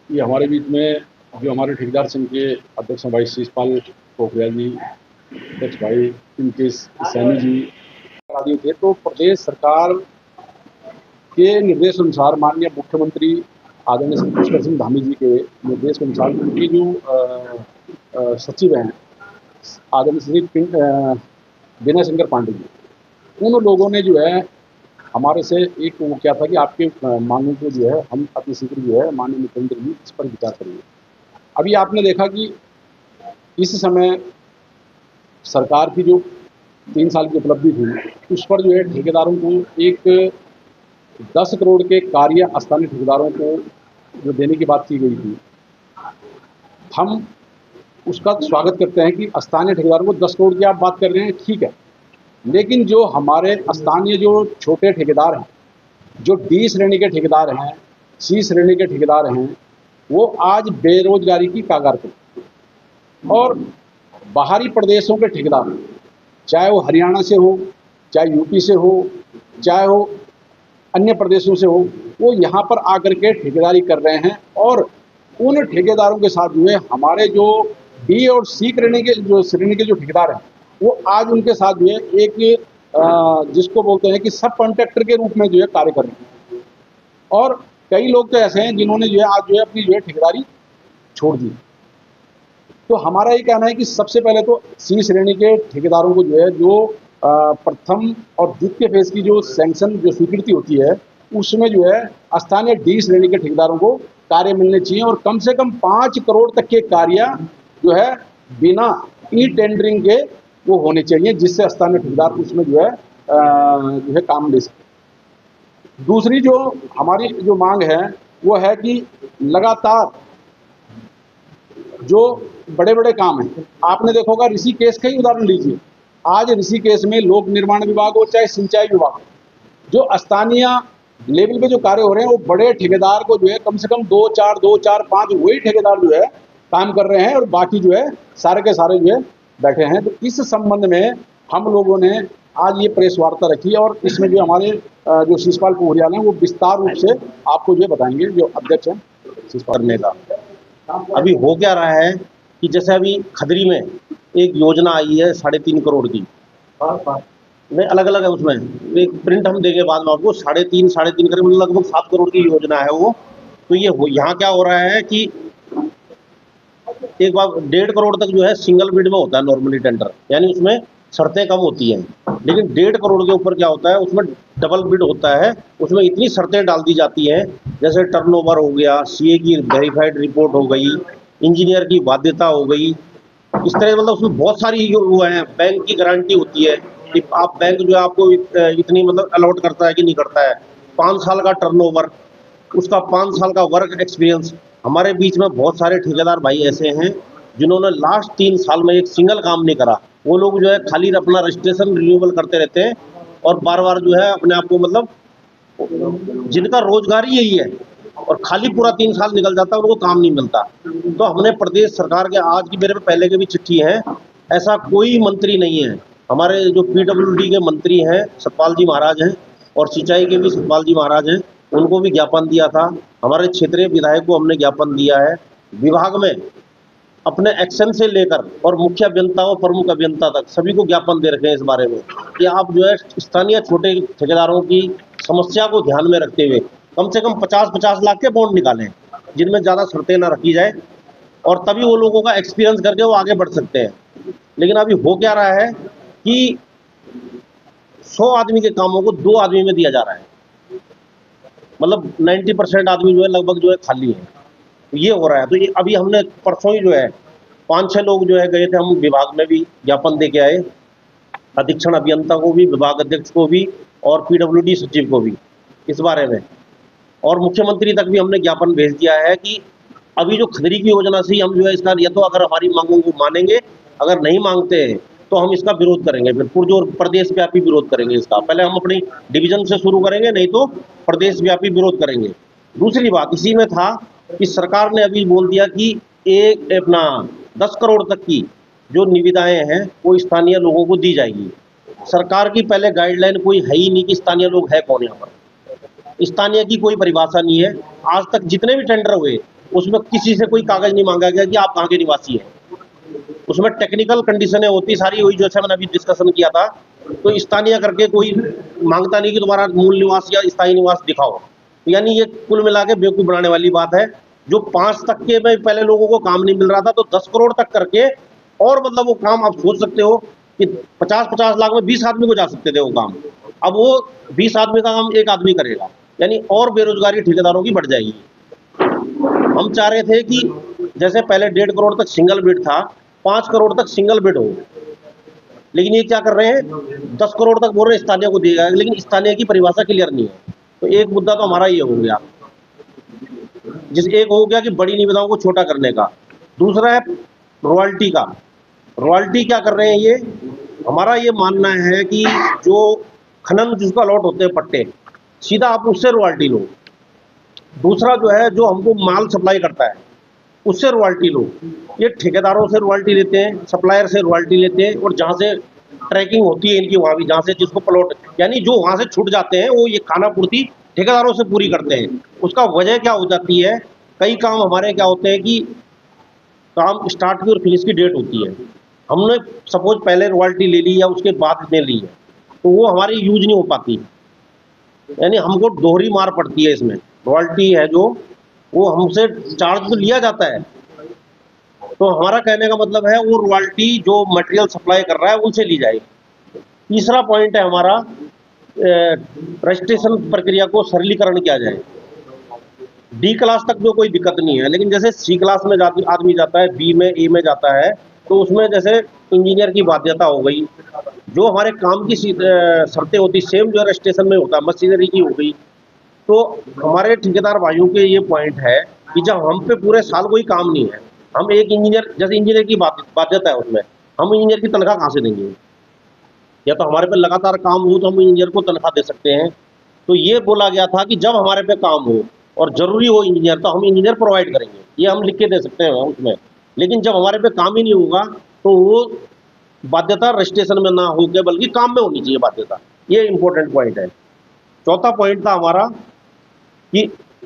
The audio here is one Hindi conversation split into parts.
ये हमारे बीच में जो हमारे ठेकेदार संघ के अध्यक्ष हैं भाई शिषपाल पोखरियाल जी, अध्यक्ष भाई इनके सैनी जी आदि थे। तो प्रदेश सरकार के निर्देश अनुसार माननीय मुख्यमंत्री आदरणीय श्री पुष्कर सिंह धामी जी के निर्देश के अनुसार उनकी जो सचिव हैं आदरणीय श्री विनय शंकर पांडे जी, उन लोगों ने जो है हमारे से एक वो क्या था कि आपके मांगों को जो है हम अति शीघ्र जो है माननीय मुख्यमंत्री जी इस पर विचार करेंगे। अभी आपने देखा कि इस समय सरकार की जो 3 साल की उपलब्धि थी उस पर जो है ठेकेदारों को एक 10 करोड़ के कार्य स्थानीय ठेकेदारों को जो देने की बात की गई थी, हम उसका स्वागत करते हैं कि स्थानीय ठेकेदारों को 10 करोड़ की आप बात कर रहे हैं, ठीक है। लेकिन जो हमारे स्थानीय जो छोटे ठेकेदार हैं, जो डी श्रेणी के ठेकेदार हैं, सी श्रेणी के ठेकेदार हैं, वो आज बेरोजगारी की कगार पर। और बाहरी प्रदेशों के ठेकेदार, चाहे वो हरियाणा से हो, चाहे यूपी से हो, चाहे वो अन्य प्रदेशों से हो, वो यहाँ पर आकर के ठेकेदारी कर रहे हैं। और उन ठेकेदारों के साथ जो है हमारे जो डी और सी श्रेणी के जो ठेकेदार हैं, वो आज उनके साथ जो है एक जिसको बोलते हैं कि सब कॉन्ट्रैक्टर के रूप में जो है कार्य कर रहे हैं। और कई लोग तो ऐसे हैं जिन्होंने जो है आज जो है अपनी जो है ठेकेदारी छोड़ दी। तो हमारा ये कहना है कि सबसे पहले तो सी श्रेणी के ठेकेदारों को जो है जो प्रथम और द्वितीय फेज की जो सैंक्शन जो स्वीकृति होती है उसमें जो है स्थानीय डी श्रेणी के ठेकेदारों को कार्य मिलने चाहिए। और कम से कम 5 करोड़ तक के कार्य जो है बिना ई टेंडरिंग के वो होने चाहिए, जिससे स्थानीय ठेकेदार उसमें जो है काम ले सके। दूसरी जो हमारी जो मांग है वो है कि लगातार जो बड़े बड़े काम हैं, आपने देखा होगा ऋषिकेश का ही उदाहरण लीजिए। आज ऋषिकेश में लोक निर्माण विभाग हो चाहे सिंचाई विभाग हो, जो स्थानीय लेवल पे जो कार्य हो रहे हैं वो बड़े ठेकेदार को जो है कम से कम 2-4-5 वही ठेकेदार जो है काम कर रहे हैं और बाकी जो है सारे के सारे जो है बैठे हैं। तो इस संबंध में हम लोगों ने आज ये प्रेस वार्ता रखी और इसमें जो हमारे जो शिषपाल पोखरियाल हैं वो विस्तार रूप से आपको जो बताएंगे, जो अध्यक्ष हैं शिषपाल करने का। अभी हो क्या रहा है कि जैसे अभी खदरी में एक योजना आई है 3.5 करोड़ की, नहीं अलग अलग है, उसमें एक प्रिंट हम देंगे बाद में आपको। 3.5 करोड़ लगभग 7 करोड़ की योजना है वो। तो ये यहाँ क्या हो रहा है कि एक बार 1.5 करोड़ तक जो है सिंगल बिड में होता है नॉर्मली टेंडर, यानी उसमें शर्तें कम होती हैं। लेकिन 1.5 करोड़ के ऊपर क्या होता है, उसमें डबल बिड होता है। उसमें इतनी शर्तें डाल दी जाती हैं, जैसे टर्नओवर हो गया, सीए की वेरीफाइड रिपोर्ट हो गई, इंजीनियर की बाध्यता हो गई, इस तरह मतलब उसमें बहुत सारी वो है। बैंक की गारंटी होती है कि आप बैंक जो है आपको इतनी मतलब अलॉट करता है कि नहीं करता है। 5 साल का टर्नओवर, उसका 5 साल का वर्क एक्सपीरियंस। हमारे बीच में बहुत सारे ठेकेदार भाई ऐसे हैं जिन्होंने लास्ट 3 साल में एक सिंगल काम नहीं करा। वो लोग जो है खाली अपना रजिस्ट्रेशन रिन्यूअल करते रहते हैं और बार बार जो है अपने आप को मतलब, जिनका रोजगार ही यही है और खाली पूरा 3 साल निकल जाता है, उनको काम नहीं मिलता। तो हमने प्रदेश सरकार के, आज की मेरे पे पहले के भी चिट्ठी है, ऐसा कोई मंत्री नहीं है। हमारे जो पीडब्ल्यूडी के मंत्री हैं सतपाल जी महाराज हैं और सिंचाई के भी सतपाल जी महाराज हैं, उनको भी ज्ञापन दिया था। हमारे क्षेत्रीय विधायक को हमने ज्ञापन दिया है। विभाग में अपने एक्शन से लेकर और मुख्य अभियंता और प्रमुख अभियंता तक सभी को ज्ञापन दे रखे हैं इस बारे में कि आप जो है स्थानीय छोटे ठेकेदारों की समस्या को ध्यान में रखते हुए कम से कम 50-50 लाख के बॉन्ड निकालें, जिनमें ज़्यादा शर्तें ना रखी जाए, और तभी वो लोगों का एक्सपीरियंस करके वो आगे बढ़ सकते हैं। लेकिन अभी हो क्या रहा है कि 100 आदमी के कामों को 2 आदमी में दिया जा रहा है। मतलब 90% आदमी जो है लगभग जो है खाली है। ये हो रहा है। तो ये अभी हमने परसों ही जो है 5-6 लोग जो है गए थे, हम विभाग में भी ज्ञापन दे के आए, अधीक्षण अभियंता को भी, विभाग अध्यक्ष को भी और पीडब्ल्यूडी सचिव को भी इस बारे में। और मुख्यमंत्री तक भी हमने ज्ञापन भेज दिया है कि अभी जो खदरी की योजना से हम जो है इसका, या तो अगर हमारी मांगों को मानेंगे, अगर नहीं मांगते हैं तो हम इसका विरोध करेंगे, फिर पुरजोर प्रदेश व्यापी विरोध करेंगे इसका। पहले हम अपनी डिवीजन से शुरू करेंगे, नहीं तो प्रदेश व्यापी विरोध करेंगे। दूसरी बात इसी में था कि सरकार ने अभी बोल दिया कि एक अपना 10 करोड़ तक की जो निविदाएं हैं वो स्थानीय लोगों को दी जाएगी। सरकार की पहले गाइडलाइन कोई है ही नहीं कि स्थानीय लोग है कौन। यहाँ पर स्थानीय की कोई परिभाषा नहीं है। आज तक जितने भी टेंडर हुए उसमें किसी से कोई कागज नहीं मांगा गया कि आप कहाँ के निवासी हैं। उसमें टेक्निकल कंडीशनें होती सारी वही जैसे मैंने अभी डिस्कशन किया था। तो स्थानीय करके कोई मांगता नहीं कि तुम्हारा मूल निवास या स्थायी निवास दिखाओ। यानी ये कुल मिला के बेवकूफ बनाने वाली बात है। जो 5 तक के में पहले लोगों को काम नहीं मिल रहा था, तो 10 करोड़ तक करके, और मतलब वो काम आप सोच सकते हो कि 50-50 लाख में 20 आदमी को जा सकते थे वो काम। अब वो 20 आदमी का काम एक आदमी करेगा, यानी और बेरोजगारी ठेकेदारों की बढ़ जाएगी। हम चाह रहे थे कि जैसे पहले 1.5 करोड़ तक सिंगल बेड था, 5 करोड़ तक सिंगल बेड हो। लेकिन ये क्या कर रहे हैं, 10 करोड़ तक बोल रहे हैं स्थानीय को दिया जाएगा, लेकिन स्थानीय की परिभाषा क्लियर नहीं है। तो एक मुद्दा तो हमारा ये हो गया, एक हो गया कि बड़ी निविदाओं को छोटा करने का। दूसरा है रॉयल्टी का। रॉयल्टी क्या कर रहे हैं ये, हमारा ये मानना है कि जो खनन जिसका अलॉट होते हैं पट्टे, सीधा आप उससे रॉयल्टी लो। दूसरा जो है, जो हमको माल सप्लाई करता है उससे रॉयल्टी लो। ये ठेकेदारों से रॉयल्टी लेते हैं, सप्लायर से रॉयल्टी लेते हैं, और जहाँ से ट्रैकिंग होती है इनकी वहाँ भी, जहाँ से जिसको प्लॉट, यानी जो वहाँ से छूट जाते हैं वो ये खाना पूर्ति ठेकेदारों से पूरी करते हैं। उसका वजह क्या हो जाती है, कई काम हमारे क्या होते हैं कि काम स्टार्ट की और फिनिश की डेट होती है, हमने सपोज पहले रॉयल्टी ले ली या उसके बाद में ली है, तो वो हमारी यूज नहीं हो पाती, यानी हमको दोहरी मार पड़ती है इसमें। रॉयल्टी है जो, वो हमसे चार्ज तो लिया जाता है, तो हमारा कहने का मतलब है वो रॉयल्टी जो मटेरियल सप्लाई कर रहा है उनसे ली जाएगी। तीसरा पॉइंट है हमारा, रजिस्ट्रेशन प्रक्रिया को सरलीकरण किया जाए। डी क्लास तक जो कोई दिक्कत नहीं है, लेकिन जैसे सी क्लास में आदमी जाता है, बी में, ए में जाता है, तो उसमें जैसे इंजीनियर की बाध्यता हो गई, जो हमारे काम की शर्तें होती सेम जो रजिस्ट्रेशन में होता है, मशीनरी की हो गई। तो हमारे ठेकेदार भाइयों के ये पॉइंट है कि जब हम पे पूरे साल कोई काम नहीं है, हम एक इंजीनियर, जैसे इंजीनियर की बाध्यता है उसमें, हम इंजीनियर की तनख्वाह कहाँ से देंगे? या तो हमारे पे लगातार काम हो तो हम इंजीनियर को तनख्वाह दे सकते हैं। तो ये बोला गया था कि जब हमारे पे काम हो और जरूरी हो इंजीनियर, तो हम इंजीनियर प्रोवाइड करेंगे, ये हम लिख के दे सकते हैं उसमें। लेकिन जब हमारे पे काम ही नहीं होगा, तो वो बाध्यता रजिस्ट्रेशन में ना होकर बल्कि काम में होनी चाहिए बाध्यता। ये इंपॉर्टेंट पॉइंट है। चौथा पॉइंट था हमारा कि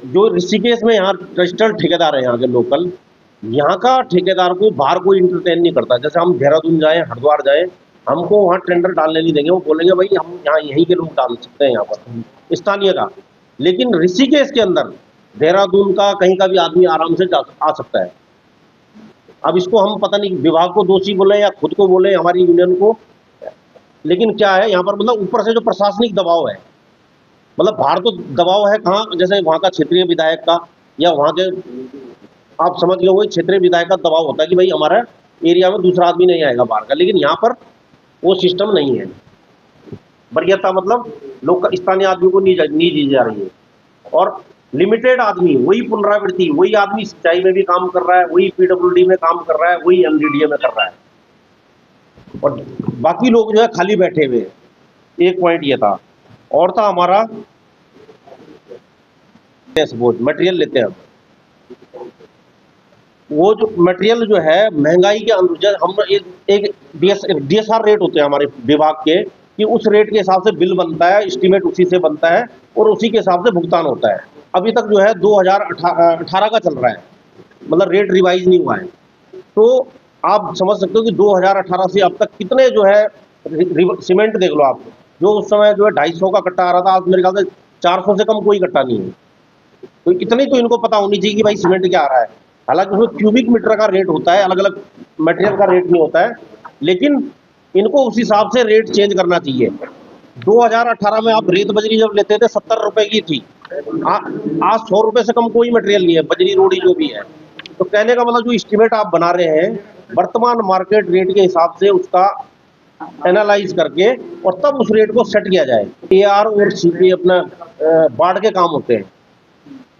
जो ऋषिकेश में यहाँ रजिस्टर्ड ठेकेदार है, यहाँ के लोकल, यहाँ का ठेकेदार को बाहर कोई इंटरटेन नहीं करता। जैसे हम देहरादून जाए, हरिद्वार जाए, हमको वहाँ टेंडर डालने नहीं देंगे, वो बोलेंगे भाई हम यहाँ यहीं के लोग डाल सकते हैं यहाँ पर स्थानीय का। लेकिन ऋषिकेश के अंदर देहरादून का कहीं का भी आदमी आराम से आ सकता है। अब इसको हम पता नहीं विभाग को दोषी बोले या खुद को बोले, हमारी यूनियन को, लेकिन क्या है यहाँ पर, मतलब ऊपर से जो प्रशासनिक दबाव है, मतलब बाहर तो दबाव है कहाँ, जैसे वहाँ का क्षेत्रीय विधायक का या वहाँ के, आप समझ लो वही क्षेत्रीय विधायक का दबाव होता है कि भाई हमारा एरिया में दूसरा आदमी नहीं आएगा बाहर का। लेकिन यहाँ पर वो सिस्टम नहीं है। वरीयता मतलब लोग स्थानीय आदमी को नहीं दी जा रही है, और लिमिटेड आदमी, वही पुनरावृत्ति, वही आदमी सिंचाई में भी काम कर रहा है, वही पीडब्ल्यूडी में काम कर रहा है, वही एमडीडीए में कर रहा है, और बाकी लोग जो है खाली बैठे हुए हैं। एक पॉइंट ये था। और था हमारा मटेरियल लेते हैं वो जो मटेरियल जो है महंगाई के अनुसार, हम एक डीएसआर रेट होते हैं हमारे विभाग के, कि उस रेट के हिसाब से बिल बनता है, एस्टीमेट उसी से बनता है और उसी के हिसाब से भुगतान होता है। अभी तक जो है 2018 का चल रहा है, मतलब रेट रिवाइज नहीं हुआ है। तो आप समझ सकते हो कि 2018 से अब तक कितने जो है, सीमेंट देख लो आप, जो उस समय जो है 250 का कट्टा आ रहा था, आज मेरे ख्याल से 400 से कम कोई कट्टा नहीं है। तो इतनी तो इनको पता होनी चाहिए कि भाई सीमेंट क्या आ रहा है। हालांकि उसमें क्यूबिक मीटर का रेट होता है, अलग अलग मटेरियल का रेट नहीं होता है, लेकिन इनको उस हिसाब से रेट चेंज करना चाहिए। 2018 में आप रेत बजरी जब लेते थे 70 रुपए की थी, आज 100 रुपए से कम कोई मटेरियल नहीं है, बजरी रोड़ी जो भी है। तो कहने का मतलब जो एस्टीमेट आप बना रहे हैं वर्तमान मार्केट रेट के हिसाब से उसका एनालाइज करके और तब उस रेट को सेट किया जाए। एआर और सीपी अपना बाढ़ के काम होते हैं।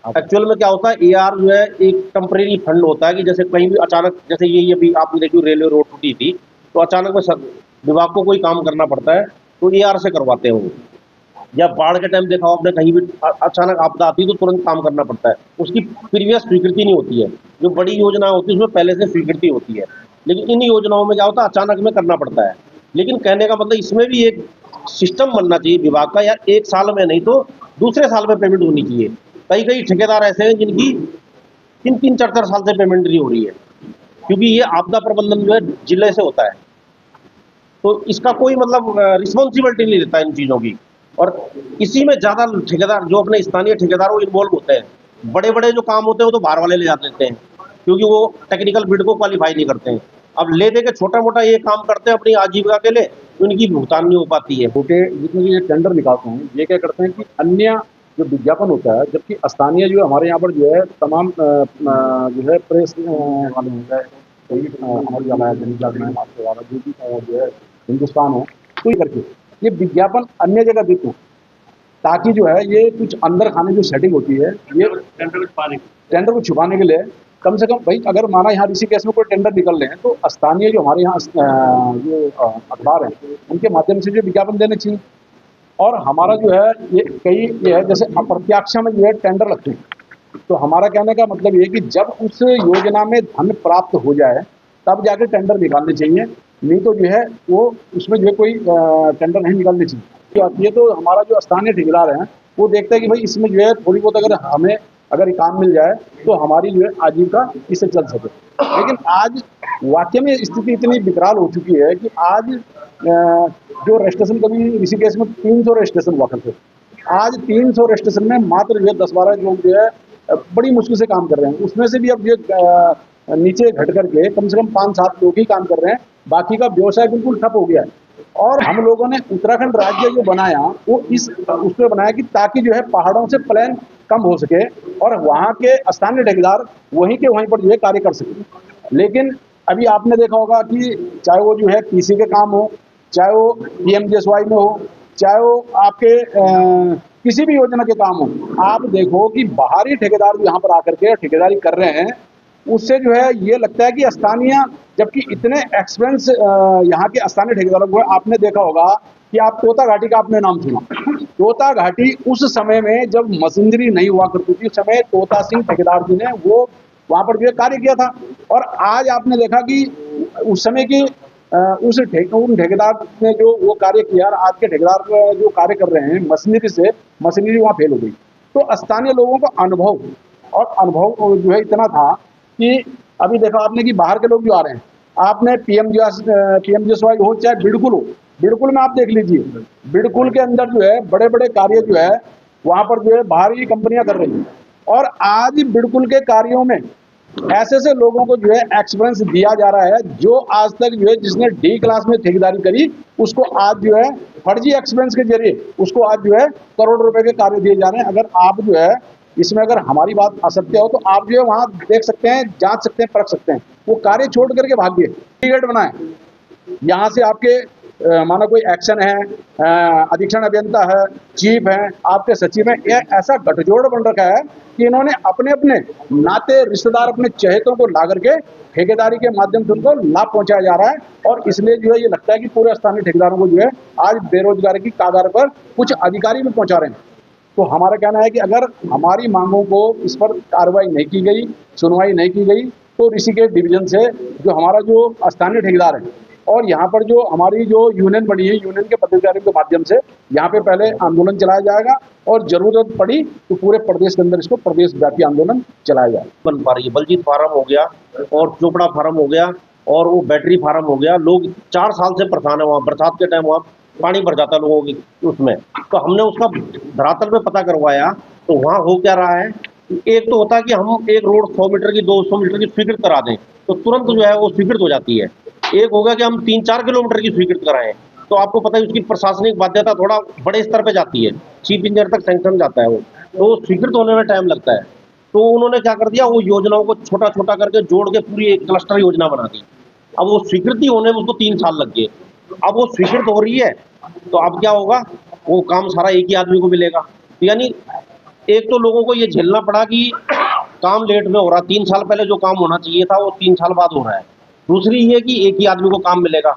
एक्चुअल में क्या होता है, एआर जो है एक टेम्परेरी फंड होता है कि जैसे कहीं भी अचानक, जैसे ये अभी आपने देखी रेलवे रोड टूटी थी, तो अचानक में विभाग को कोई काम करना पड़ता है तो एआर से करवाते हैं वो। या बाढ़ के टाइम देखा आपने, कहीं भी अचानक आपदा आती है तो तुरंत काम करना पड़ता है, उसकी प्रीवियस स्वीकृति नहीं होती है। जो बड़ी योजना होती है उसमें पहले से स्वीकृति होती है, लेकिन इन योजनाओं में क्या होता है अचानक में करना पड़ता है। लेकिन कहने का मतलब इसमें भी एक सिस्टम बनना चाहिए विभाग का, यार एक साल में नहीं तो दूसरे साल में पेमेंट होनी चाहिए। कई ठेकेदार ऐसे हैं जिनकी तीन तीन चार चार साल से पेमेंट नहीं हो रही है, क्योंकि ये आपदा प्रबंधन जो है जिले से होता है, तो इसका कोई मतलब रिस्पॉन्सिबिलिटी नहीं लेता इन चीज़ों की। और इसी में ज़्यादा ठेकेदार जो अपने स्थानीय ठेकेदार वो इन्वॉल्व होते हैं। बड़े बड़े जो काम होते हैं वो तो बाहर वाले ले जाते लेते हैं, क्योंकि वो टेक्निकल बिड को क्वालिफाई नहीं करते हैं। अब ले दे के छोटा मोटा ये काम करते हैं अपनी आजीविका के लिए, उनकी भुगतान नहीं हो पाती है। छोटे जितने भी ये टेंडर निकालते हैं, ये क्या करते हैं कि अन्य जो विज्ञापन होता है, जबकि स्थानीय जो हमारे यहाँ पर जो है तमाम जो है प्रेस वाले हो गए, अमर उजाला है, दैनिक जागरण है, आपके वाला जो भी जो है हिंदुस्तान है, तो ये करके ये विज्ञापन अन्य जगह देते हैं, ताकि जो है ये कुछ अंदर खाने जो सेटिंग होती है, ये टेंडर को छुपाने के लिए कम से कम भाई अगर माना यहाँ ऋषिकेश में कोई टेंडर निकल रहे हैं तो स्थानीय जो हमारे यहाँ जो अखबार है उनके माध्यम से जो विज्ञापन देने चाहिए। और हमारा जो है ये है जैसे अप्रत्याक्ष में जो है टेंडर लगते हैं, तो हमारा कहने का मतलब ये है कि जब उस योजना में धन प्राप्त हो जाए तब जाके टेंडर निकालने चाहिए, नहीं तो जो है वो उसमें जो है कोई टेंडर नहीं निकालने चाहिए। तो आती है तो हमारा जो स्थानीय ठेकेदार हैं वो देखते हैं कि भाई इसमें जो है थोड़ी बहुत अगर हमें अगर ये काम मिल जाए तो हमारी जो है आजीविका इससे चल सके। लेकिन आज वाकई में स्थिति इतनी विकराल हो चुकी है कि आज जो रजिस्ट्रेशन कभी ऋषिकेश में 300 रजिस्ट्रेशन हुआ करते, आज 300 रजिस्ट्रेशन में मात्र जो है 10-12 लोग जो है बड़ी मुश्किल से काम कर रहे हैं। उसमें से भी अब जो नीचे घट करके कम से कम 5-7 लोग ही काम कर रहे हैं, बाकी का व्यवसाय बिल्कुल ठप हो गया है। और हम लोगों ने उत्तराखंड राज्य जो बनाया वो उस पर बनाया कि ताकि जो है पहाड़ों से प्लेन कम हो सके और वहाँ के स्थानीय ठेकेदार वहीं के वहीं पर जो है कार्य कर सके। लेकिन अभी आपने देखा होगा कि चाहे वो जो है पीसी के काम हो, चाहे वो पीएमजीएसवाई में हो, चाहे वो आपके किसी भी योजना के काम हो, आप देखो कि बाहरी ठेकेदार जो यहाँ पर आकर के ठेकेदारी कर रहे हैं, उससे जो है ये लगता है कि स्थानीय, जबकि इतने एक्सपेंस यहाँ के स्थानीय ठेकेदारों को आपने देखा होगा कि आप तोता घाटी का आपने नाम सुना। तोता घाटी उस समय में जब मशीनरी नहीं हुआ करती थी, उस समय तोता सिंह ठेकेदार जी ने वो वहां पर जो है कार्य किया था। और आज आपने देखा कि उस समय की उन ठेकेदार ने जो वो कार्य किया, आज के ठेकेदार जो कार्य कर रहे हैं मशीनरी से, मशीनरी वहां फेल हो गई। तो स्थानीय लोगों का अनुभव जो है इतना था कि अभी देखा आपने कि बाहर के लोग जो आ रहे हैं, आपने पीएमजीएसवाई हो चाहे बिडकुल हो, बिडकुल में आप देख लीजिए, बिडकुल के अंदर जो है बड़े बड़े कार्य जो है वहां पर जो है बाहरी कंपनियां कर रही हैं। और आज बिडकुल के कार्यों में ऐसे ऐसे लोगों को जो है एक्सपीरियंस दिया जा रहा है जो आज तक जो है जिसने डी क्लास में ठेकेदारी करी उसको आज जो है फर्जी एक्सपीरियंस के जरिए उसको आज जो है करोड़ रुपए के कार्य दिए जा रहे हैं। अगर आप जो है इसमें अगर हमारी बात असत्य हो तो आप जो है वहां देख सकते हैं, जांच सकते हैं, परख सकते हैं। वो कार्य छोड़ करके भाग गए, टिकट बनाए, यहाँ से आपके माना कोई एक्शन है, अधीक्षण अभियंता है, चीफ है, आपके सचिव है, ये ऐसा गठजोड़ बन रखा है कि इन्होंने अपने अपने नाते रिश्तेदार अपने चहेतों को ला करके ठेकेदारी के माध्यम से उनको लाभ पहुंचाया जा रहा है। और इसलिए जो है ये लगता है कि पूरे स्थानीय ठेकेदारों को जो है आज बेरोजगारी की कगार पर कुछ अधिकारी भी पहुंचा रहे हैं। तो हमारा कहना है कि अगर हमारी मांगों को इस पर कार्रवाई नहीं की गई, सुनवाई नहीं की गई, तो ऋषिकेश डिवीजन से जो हमारा जो स्थानीय ठेकेदार है और यहाँ पर जो हमारी जो यूनियन बनी है, यूनियन के पदाधिकारियों के माध्यम से यहाँ पे पहले आंदोलन चलाया जाएगा और जरूरत पड़ी तो पूरे प्रदेश के अंदर इसको प्रदेश व्यापी आंदोलन चलाया जाएगा। बन पा रही है, बलजीत फार्म हो गया और चोपड़ा फार्म हो गया और वो बैटरी फार्म हो गया। लोग 4 साल से परेशान है, वहाँ बरसात के टाइम वहाँ पानी भर जाता है लोगों की उसमें। तो हमने उसका धरातल पे पता करवाया तो वहाँ हो क्या रहा है, एक तो होता है कि हम एक रोड 100 मीटर की 200 मीटर की स्वीकृत करा दें तो तुरंत जो है वो स्वीकृत हो जाती है। एक होगा कि हम 3-4 किलोमीटर की स्वीकृत कराएं तो आपको पता है उसकी प्रशासनिक बाध्यता थोड़ा बड़े स्तर पे जाती है, चीफ इंजीनियर तक सैंक्शन जाता है वो, तो स्वीकृत होने में टाइम लगता है। तो उन्होंने क्या कर दिया, वो योजनाओं को छोटा छोटा करके जोड़ के पूरी एक क्लस्टर योजना बना दी। अब वो स्वीकृति होने में उसको 3 साल लग गए। अब वो स्वीकृत हो रही है तो अब क्या होगा, वो काम सारा एक ही आदमी को मिलेगा। यानी एक तो लोगों को ये झेलना पड़ा कि काम लेट में हो रहा, 3 साल पहले जो काम होना चाहिए था वो 3 साल बाद हो रहा है। दूसरी ये कि एक ही आदमी को काम मिलेगा,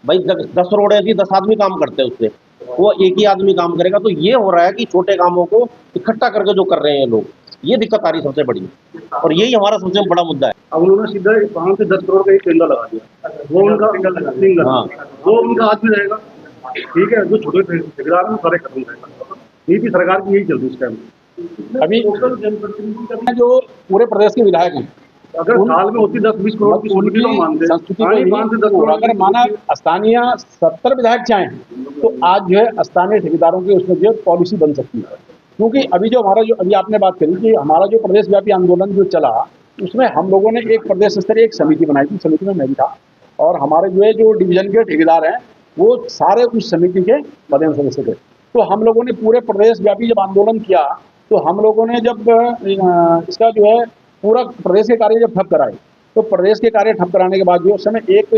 भाई 10 रोडें थी 10 आदमी काम करते हैं उससे, वो एक ही आदमी काम करेगा। तो ये हो रहा है कि छोटे कामों को इकट्ठा करके जो कर रहे हैं लोग, ये दिक्कत आ रही सबसे बड़ी, और यही हमारा सबसे बड़ा मुद्दा है। अब उन्होंने सीधा 5 से 10 करोड़ का एक टेंडर लगा दिया, वो उनका सिंगल, हाँ, वो उनका हाथ में रहेगा, ठीक है। जो छोटे ठेकेदार हैं सारे खत्म रहेगा। नीति सरकार की यही चल रही है इस टाइम। अभी लोकल जनप्रतिनिधि का जो पूरे प्रदेश के विधायक हैं, अगर साल में होती 10-20 करोड़ की संस्कृति तो मानते हैं, संस्कृति पानी बांध से 10 को करोड़ अगर माना स्थानीय 70 विधायक चाहें तो आज जो है स्थानीय ठेकेदारों की उसमें जो पॉलिसी बन सकती है। क्योंकि अभी जो हमारा जो अभी आपने बात करी कि हमारा जो प्रदेश व्यापी आंदोलन जो चला उसमें हम लोगों ने एक प्रदेश स्तरीय एक समिति बनाई थी, समिति में मैं भी था और हमारे जो है जो डिवीजन के ठेकेदार हैं वो सारे उस समिति के पदेन सदस्य थे। तो हम लोगों ने पूरे प्रदेश व्यापी जब आंदोलन किया तो हम लोगों ने जब इसका जो है पूरा प्रदेश के कार्य जब ठप कराए तो प्रदेश के कार्य ठप कराने के बाद जो उस समय एक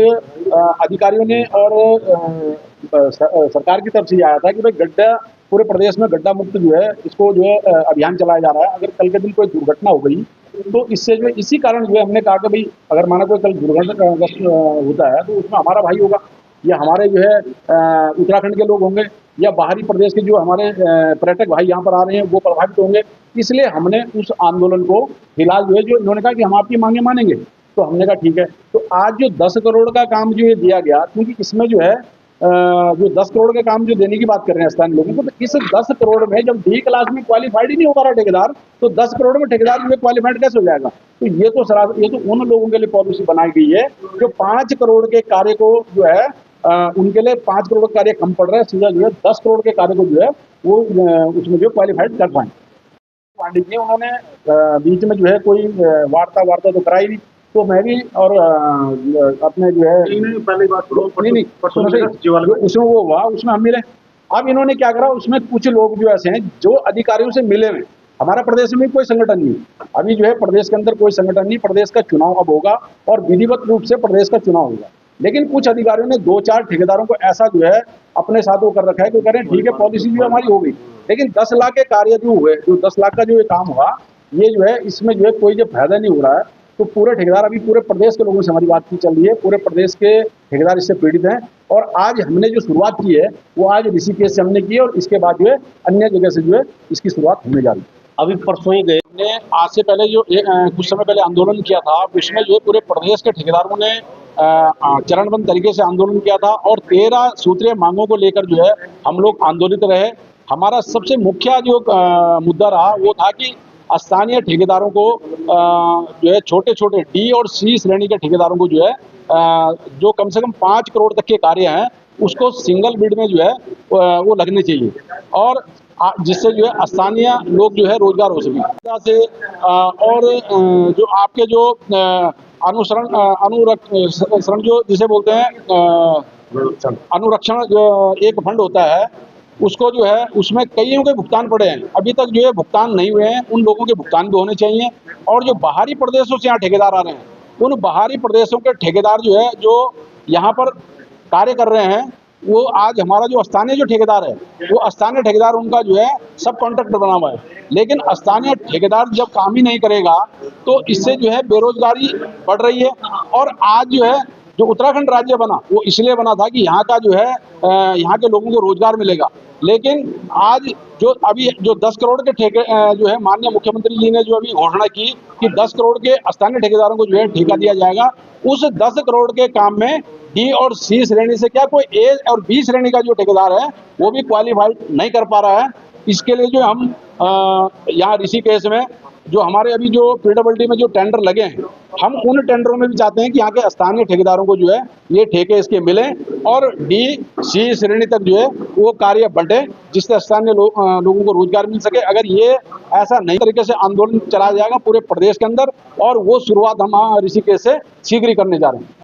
अधिकारियों ने और सरकार की तरफ से ये आया था कि भाई गड्ढा पूरे प्रदेश में गड्ढा मुक्त जो है इसको जो है अभियान चलाया जा रहा है। अगर कल के दिन कोई दुर्घटना हो गई तो इससे जो इसी कारण जो है हमने कहा कि भाई अगर माना कोई कल दुर्घटनाग्रस्त होता है तो उसमें हमारा भाई होगा या हमारे जो है उत्तराखंड के लोग होंगे या बाहरी प्रदेश के जो हमारे पर्यटक भाई यहाँ पर आ रहे हैं वो प्रभावित होंगे। इसलिए हमने उस आंदोलन को फिलहाल जो है जो इन्होंने कहा कि हम आपकी मांगे मानेंगे तो हमने कहा ठीक है। तो आज जो 10 करोड़ का काम जो ये दिया गया क्योंकि इसमें जो है जो 10 करोड़ के काम जो देने की बात कर रहे हैं स्थानीय लोगों को तो इस 10 करोड़ में जब डी क्लास में क्वालिफाइड ही नहीं हो पा रहा ठेकेदार तो 10 करोड़ में ठेकेदार जो है क्वालिफाइड कैसे हो जाएगा। तो ये तो उन लोगों के लिए पॉलिसी बनाई गई है जो 5 करोड़ के कार्य को जो है उनके लिए 5 करोड़ का कार्य कम पड़ रहा है, सीधा जो है 10 करोड़ के कार्य को जो है वो उसमें जो क्वालिफाइड कर पाए। पांडित जी उन्होंने बीच में जो है कोई वार्ता तो कराई नहीं तो मैं भी और अपने जो है पहले बात नहीं उसमें वो हुआ उसमें हम मिले। अब इन्होंने क्या करा उसमें कुछ लोग जो ऐसे हैं जो अधिकारियों से मिले हुए हमारा प्रदेश में कोई संगठन नहीं अभी जो है प्रदेश के अंदर कोई संगठन नहीं। प्रदेश का चुनाव अब होगा और विधिवत रूप से प्रदेश का चुनाव होगा लेकिन कुछ अधिकारियों ने 2-4 ठेकेदारों को ऐसा जो है अपने साथ वो कर रखा है कि कह रहे हैं ठीक है पॉलिसी जो हमारी हो गई लेकिन 10 लाख के कार्य जो हुए जो 10 लाख का जो ये काम हुआ ये जो है इसमें जो है कोई जो फायदा नहीं हो रहा है। तो पूरे ठेकेदार अभी पूरे प्रदेश के लोगों से हमारी बात की चल रही है, पूरे प्रदेश के ठेकेदार इससे पीड़ित हैं और आज हमने जो शुरुआत की है वो आज ऋषिकेश से हमने की है और इसके बाद जो है अन्य जगह से जो है इसकी शुरुआत होने जा रही है। अभी परसों ही गए हमने आज से पहले जो कुछ समय पहले आंदोलन किया था उसमें जो है पूरे प्रदेश के ठेकेदारों ने चरणबद्ध तरीके से आंदोलन किया था और 13 सूत्रीय मांगों को लेकर जो है हम लोग आंदोलित रहे। हमारा सबसे मुख्य जो मुद्दा रहा वो था कि स्थानीय ठेकेदारों को जो है छोटे छोटे डी और सी श्रेणी के ठेकेदारों को जो है जो कम से कम 5 करोड़ तक के कार्य हैं उसको सिंगल बिड में जो है वो लगने चाहिए और जिससे जो है स्थानीय लोग जो है रोजगार हो सके से और जो आपके जो अनुरक्षण जो जिसे बोलते हैं अनुरक्षण जो एक फंड होता है उसको जो है उसमें कईयों के भुगतान पड़े हैं अभी तक जो है भुगतान नहीं हुए हैं उन लोगों के भुगतान भी होने चाहिए। और जो बाहरी प्रदेशों से यहाँ ठेकेदार आ रहे हैं उन बाहरी प्रदेशों के ठेकेदार जो है जो यहाँ पर कार्य कर रहे हैं वो आज हमारा जो स्थानीय जो ठेकेदार है वो स्थानीय ठेकेदार उनका जो है सब कॉन्ट्रैक्टर बना हुआ है लेकिन स्थानीय ठेकेदार जब काम ही नहीं करेगा तो इससे जो है बेरोजगारी बढ़ रही है। और आज जो है जो उत्तराखंड राज्य बना वो इसलिए बना था कि यहाँ का जो है यहाँ के लोगों को रोजगार मिलेगा लेकिन आज जो अभी जो 10 करोड़ के ठेके जो है माननीय मुख्यमंत्री जी ने जो अभी घोषणा की कि 10 करोड़ के स्थानीय ठेकेदारों को जो है ठेका दिया जाएगा उस 10 करोड़ के काम में डी और सी श्रेणी से क्या कोई ए और बी श्रेणी का जो ठेकेदार है वो भी क्वालिफाइड नहीं कर पा रहा है। इसके लिए जो हम यहाँ ऋषिकेश में जो हमारे अभी जो पीडब्ल्यूडी में जो टेंडर लगे हैं हम उन टेंडरों में भी चाहते हैं कि यहाँ के स्थानीय ठेकेदारों को जो है ये ठेके इसके मिलें और डी सी श्रेणी तक जो है वो कार्य बढ़े जिससे स्थानीय लोगों को रोजगार मिल सके। अगर ये ऐसा नई तरीके से आंदोलन चलाया जाएगा पूरे प्रदेश के अंदर और वो शुरुआत हम ऋषिकेश से शीघ्र ही करने जा रहे हैं।